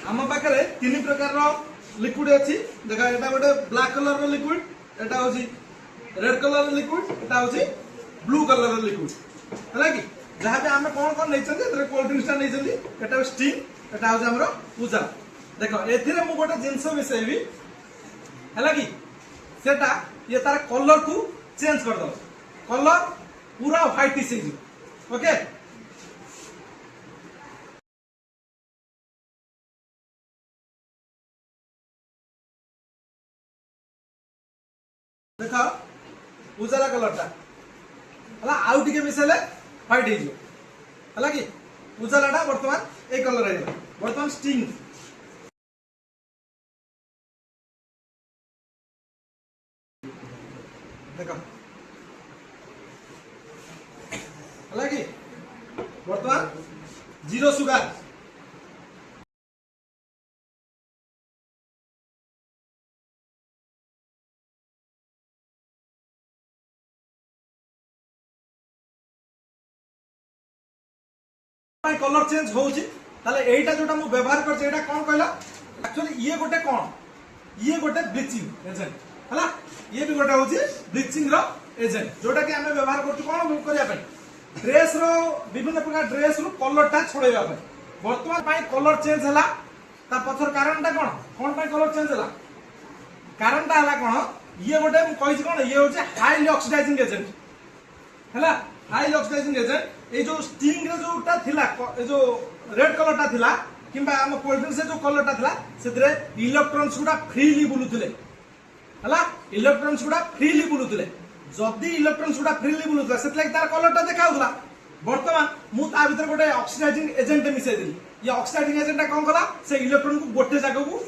आम पाखे तीन प्रकार लिक्विड अच्छी देख एटा गोटे ब्लैक कलर लिक्विड एटा होची रेड कलर लिक्विड एटा होची ब्लू कलर लिक्विड है कि जहाँ भी आम कौन कौन नहीं कोल्ड ड्रिंक्स नहीं एटा स्टिंग एटा होची हमर पूजा देख एथिरे मु गोटे जिनस मिसेबी है कि सेटा ये तार कलर को चेंज कर दो कलर पूरा व्हाइट से ओके देख उजाला कलरटा है आउ टिके मिसेले व्हाइट है कि उजालाटा बर्तमान ए कलर है बर्तमान स्टिंग देख है कि बर्तमान जीरो सुगर कलर चेंज होउची ताले एटा जोटा मु व्यवहार करछ एटा कोन कहला एक्चुअली ये गोटे कोन ये गोटे ब्लीचिंग एजेंट हला ये भी गोटे होची ब्लीचिंग रो एजेंट जोटा कि हमें व्यवहार करछ कोन करिया पे ड्रेस रो विभिन्न प्रकार ड्रेस रो कलर टा छोड़ेबा पे वर्तमान पाई कलर चेंज हला ता पछर कारणटा कोन पाई कलर चेंज हला कारणटा हला कोन ये गोटे मु कहिछ कोन ये होची हाईली ऑक्सीडाइजिंग एजेंट हला हाईली ऑक्सीडाइजिंग एजेंट ये जो स्टिंग रे जोटा थिला ए जो रेड कलरटा थिला किंबा हम कोल्ड ड्रिंक्स जो कलरटा थिला सेतरे इलेक्ट्रॉन्स गुडा फ्रीली बुलुथिले हला इलेक्ट्रॉन्स गुडा फ्रीली बुलुथिले जदी इलेक्ट्रॉन्स गुडा फ्रीली बुलुथिला सेतले तार कलरटा देखाउथला वर्तमान मु ता भीतर गोटे ऑक्सीडाइजिंग एजेंट मिसाई देली ये ऑक्सीडाइजिंग एजेंट कोन कला से इलेक्ट्रॉन को गोटे जगह को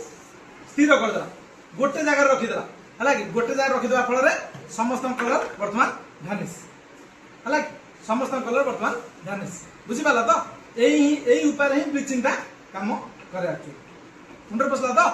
स्थिर कर देला गोटे जगह रखि देला हला कि गोटे जगह रखि देबा फल रे समस्त कलर वर्तमान भानिश हला समस्त कलर बर्तमान ध्यान बुझी पाला तो यही उपाय ही ब्लीचिंग टा काम करे मुंडर पसला तो।